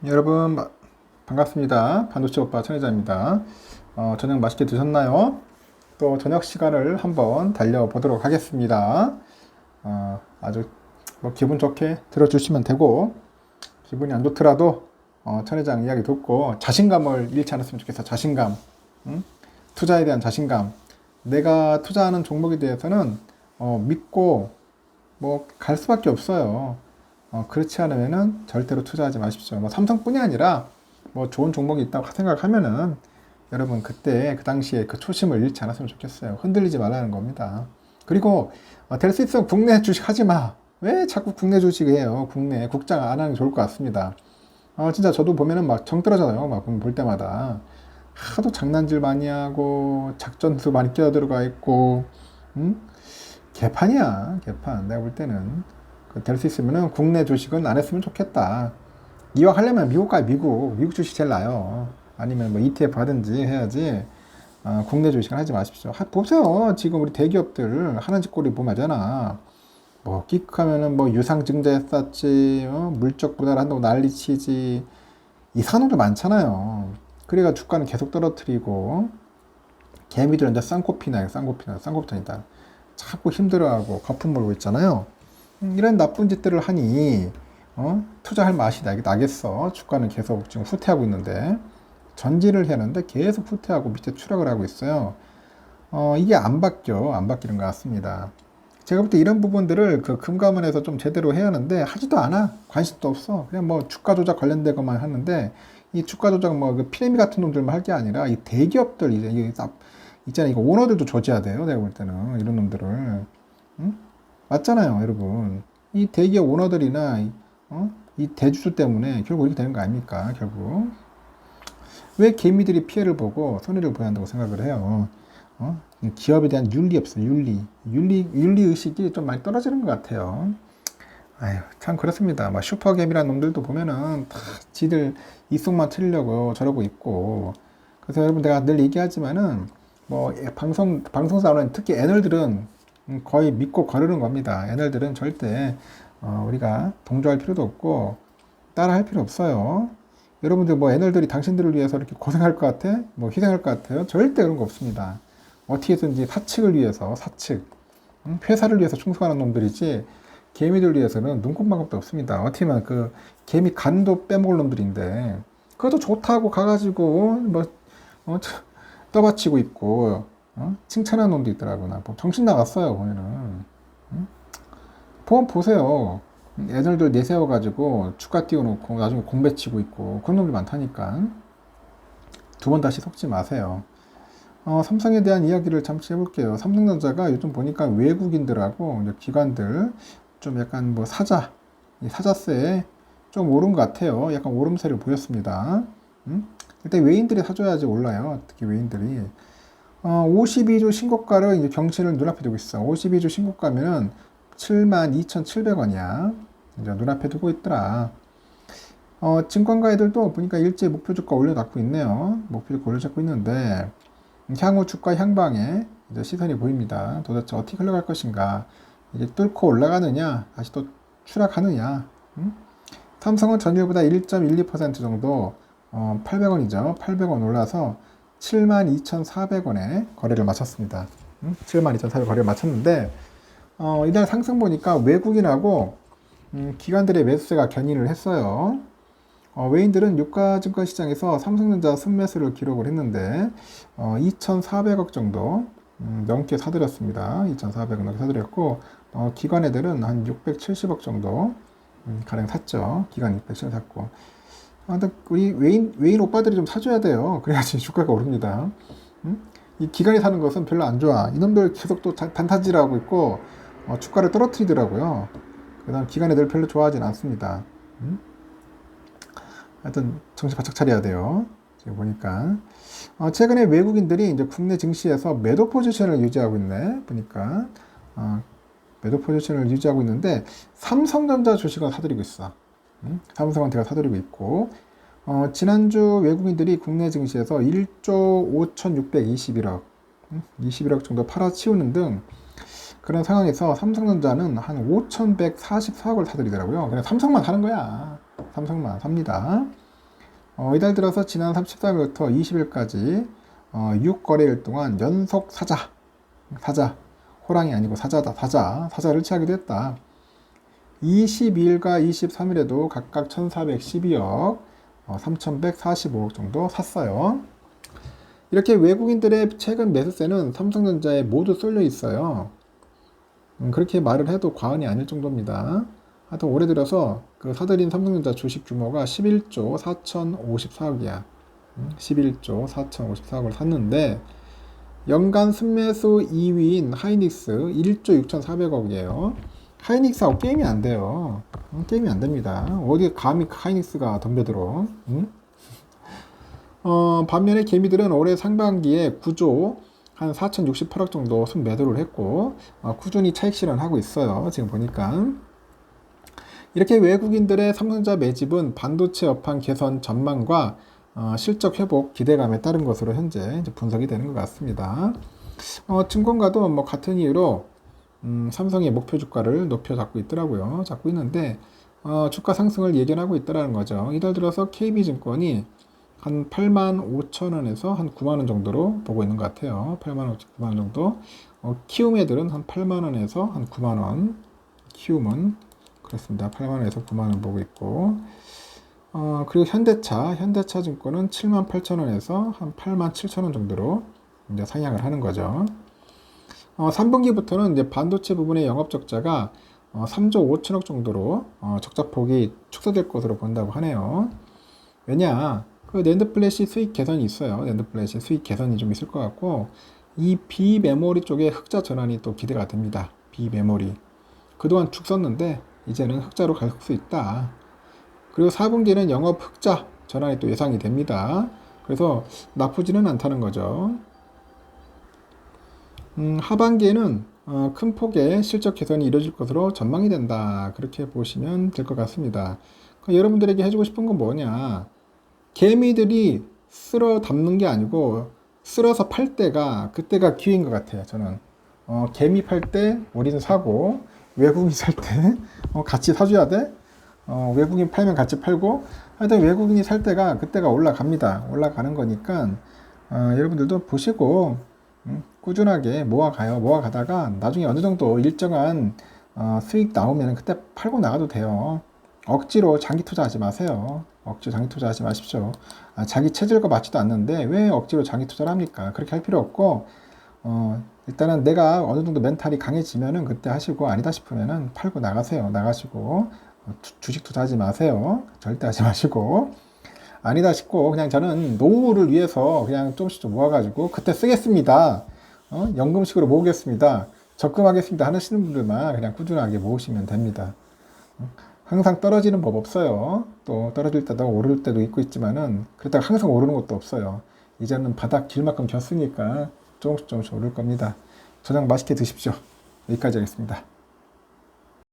여러분 반갑습니다. 반도체 오빠 천혜자입니다. 저녁 맛있게 드셨나요? 또 저녁 시간을 한번 달려보도록 하겠습니다. 아주 뭐 기분 좋게 들어주시면 되고, 기분이 안 좋더라도 천혜장 이야기 듣고 자신감을 잃지 않았으면 좋겠어. 자신감, 응? 투자에 대한 자신감. 내가 투자하는 종목에 대해서는 믿고 뭐 갈 수밖에 없어요. 그렇지 않으면은 절대로 투자하지 마십시오. 뭐 삼성뿐이 아니라 뭐 좋은 종목이 있다고 생각하면은 여러분 그때 그 당시에 그 초심을 잃지 않았으면 좋겠어요. 흔들리지 말라는 겁니다. 그리고 될 수 있으면 국내 주식 하지 마. 왜 자꾸 국내 주식 해요? 국내 국장 안 하는 게 좋을 것 같습니다. 진짜 저도 보면은 막 정 떨어져요. 막 볼 때마다 하도 장난질 많이 하고 작전수 많이 끼어들어가 있고, 음? 개판이야, 개판. 내가 볼 때는 될 수 있으면은 국내 주식은 안 했으면 좋겠다. 이왕 하려면 미국 가. 미국 주식 제일 나아요. 아니면 뭐 ETF 하든지 해야지. 국내 주식은 하지 마십시오. 보세요. 지금 우리 대기업들 하는 짓거리 보면 하잖아. 뭐 끽하면은 뭐 유상증자에 쌌지, 물적 분할한다고 난리치지. 이상한 놈들 많잖아요. 그래가 주가는 계속 떨어뜨리고, 개미들은 이제 쌍코피다. 자꾸 힘들어하고 거품 물고 있잖아요. 이런 나쁜 짓들을 하니 투자할 맛이 나겠어. 주가는 계속 지금 후퇴하고 있는데, 전진을 해는데 계속 후퇴하고 밑에 추락을 하고 있어요. 이게 안 바뀌는 것 같습니다. 제가 볼 때 이런 부분들을 그 금감원에서 좀 제대로 해야 하는데 하지도 않아. 관심도 없어. 그냥 뭐 주가 조작 관련된 것만 하는데, 이 주가 조작 뭐 그 피라미 같은 놈들만 할 게 아니라 이 대기업들 이제 있잖아요. 이거 오너들도 조져야 돼요. 내가 볼 때는 이런 놈들을. 응? 맞잖아요, 여러분. 이 대기업 오너들이나 이 대주주 때문에 결국 이렇게 되는 거 아닙니까? 결국 왜 개미들이 피해를 보고 손해를 보야 한다고 생각을 해요? 기업에 대한 윤리 없어. 윤리 의식이 좀 많이 떨어지는 것 같아요. 아유, 참 그렇습니다. 막 슈퍼개미라는 놈들도 보면은 다 지들 이속만 틀려고 저러고 있고. 그래서 여러분 내가 늘 얘기하지만은 뭐 방송사 나오는 특히 애널들은 거의 믿고 거르는 겁니다. 애널들은 절대 우리가 동조할 필요도 없고 따라 할 필요 없어요. 여러분들 뭐 애널들이 당신들을 위해서 이렇게 고생할 것 같아? 뭐 희생할 것 같아요? 절대 그런 거 없습니다. 어떻게든지 사측을 위해서 회사를 위해서 충성하는 놈들이지 개미들 위해서는 눈꼽만큼도 없습니다. 어떻게 보면 그 개미 간도 빼먹을 놈들인데 그것도 좋다고 가가지고 뭐 떠받치고 있고 칭찬하는 놈도 있더라고. 나 정신 나갔어요 보면은. 보세요. 애들도 내세워가지고 주가 띄워놓고 나중에 공배 치고 있고 그런 놈들 많다니까. 두 번 다시 속지 마세요. 삼성에 대한 이야기를 잠시 해볼게요. 삼성전자가 요즘 보니까 외국인들하고 이제 기관들 좀 약간 뭐 사자세에 좀 오른 것 같아요. 약간 오름세를 보였습니다. 일단 외인들이 사줘야지 올라요. 특히 외인들이. 52주 신고가를 이제 경신을 눈앞에 두고 있어. 52주 신고가면은 72,700원이야. 이제 눈앞에 두고 있더라. 증권가 애들도 보니까 일제 목표 주가 올려놓고 있네요. 목표 주가 올려놓고 있는데, 향후 주가 향방에 이제 시선이 보입니다. 도대체 어떻게 흘러갈 것인가? 이제 뚫고 올라가느냐? 다시 또 추락하느냐? 삼성은 전일보다 1.12% 정도 800원이죠. 800원 올라서 72,400원에 거래를 마쳤습니다. 72,400원 거래를 마쳤는데 이날 상승 보니까 외국인하고 기관들의 매수세가 견인을 했어요. 외인들은 유가증권 시장에서 삼성전자 순매수를 기록을 했는데 2,400억 정도 넘게 사들였습니다. 2,400억 넘게 사들였고 기관 애들은 한 670억 정도 가량 샀죠. 기관 670억 샀고. 근데 우리 외인 오빠들이 좀 사줘야 돼요. 그래야지 주가가 오릅니다. 이 기관이 사는 것은 별로 안 좋아. 이놈들 계속 또 단타질을 하고 있고 주가를 떨어뜨리더라고요. 그 다음 기관 애들 별로 좋아하진 않습니다. 하여튼 정신 바짝 차려야 돼요. 지금 보니까 최근에 외국인들이 이제 국내 증시에서 매도 포지션을 유지하고 있네. 보니까 매도 포지션을 유지하고 있는데 삼성전자 주식을 사들이고 있어. 삼성한테가 사들이고 있고 지난주 외국인들이 국내 증시에서 1조 5,621억 21억 정도 팔아치우는 등 그런 상황에서 삼성전자는 한 5,144억을 사들이더라고요. 그냥 삼성만 사는 거야. 삼성만 삽니다. 이달 들어서 지난 13일부터 20일까지 6거래일 동안 연속 사자, 호랑이 아니고 사자다, 사자를 취하기도 했다. 22일과 23일에도 각각 1412억, 3145억 정도 샀어요. 이렇게 외국인들의 최근 매수세는 삼성전자에 모두 쏠려 있어요. 그렇게 말을 해도 과언이 아닐 정도입니다. 하여튼 올해 들어서 그 사들인 삼성전자 주식 규모가 11조 4054억이야. 11조 4054억을 샀는데 연간 순매수 2위인 하이닉스 1조 6400억이에요. 하이닉스하고 게임이 안 돼요. 게임이 안 됩니다. 어디에 감히 하이닉스가 덤벼들어. 반면에 개미들은 올해 상반기에 9조 한 4068억 정도 순매도를 했고 꾸준히 차익 실현하고 있어요. 지금 보니까 이렇게 외국인들의 삼성전자 매집은 반도체 업황 개선 전망과 실적 회복 기대감에 따른 것으로 현재 이제 분석이 되는 것 같습니다. 증권가도 뭐 같은 이유로 삼성의 목표 주가를 높여 잡고 있더라고요. 잡고 있는데 주가 상승을 예견하고 있다는 거죠. 이달 들어서 KB증권이 한 85,000원에서 한 9만원 정도로 보고 있는 것 같아요. 8만원, 9만원 정도. 키움애들은 한 8만원에서 한 9만원. 키움은 그렇습니다. 8만원에서 9만원 보고 있고. 그리고 현대차 증권은 78,000원에서 한 87,000원 정도로 이제 상향을 하는 거죠. 3분기부터는 이제 반도체 부분의 영업 적자가 3조 5천억 정도로 적자폭이 축소될 것으로 본다고 하네요. 왜냐? 그 낸드 플래시 수익 개선이 있어요. 낸드 플래시 수익 개선이 좀 있을 것 같고 이 비메모리 쪽에 흑자 전환이 또 기대가 됩니다. 비메모리. 그동안 죽 썼는데 이제는 흑자로 갈 수 있다. 그리고 4분기는 영업 흑자 전환이 또 예상이 됩니다. 그래서 나쁘지는 않다는 거죠. 하반기에는 큰 폭의 실적 개선이 이루어질 것으로 전망이 된다. 그렇게 보시면 될 것 같습니다. 여러분들에게 해주고 싶은 건 뭐냐? 개미들이 쓸어 담는 게 아니고 쓸어서 팔 때가 그때가 기회인 것 같아요. 저는 개미 팔 때 우리는 사고 외국인 살 때 같이 사줘야 돼. 외국인 팔면 같이 팔고 하여튼 외국인이 살 때가 그때가 올라갑니다. 올라가는 거니까 여러분들도 보시고 꾸준하게 모아가다가 나중에 어느 정도 일정한 수익 나오면 그때 팔고 나가도 돼요. 억지로 장기 투자하지 마세요. 억지로 장기 투자하지 마십시오. 자기 체질과 맞지도 않는데 왜 억지로 장기 투자를 합니까? 그렇게 할 필요 없고 일단은 내가 어느 정도 멘탈이 강해지면은 그때 하시고 아니다 싶으면은 팔고 나가세요. 나가시고 주식 투자하지 마세요. 절대 하지 마시고 아니다 싶고 그냥 저는 노후를 위해서 그냥 조금씩 좀 모아가지고 그때 쓰겠습니다. 연금식으로 모으겠습니다. 적금하겠습니다 하시는 분들만 그냥 꾸준하게 모으시면 됩니다. 항상 떨어지는 법 없어요. 또 떨어질 때도 오를 때도 있고 있지만은 그렇다고 항상 오르는 것도 없어요. 이제는 바닥 길만큼 겼으니까 조금씩 오를 겁니다. 저녁 맛있게 드십시오. 여기까지 하겠습니다.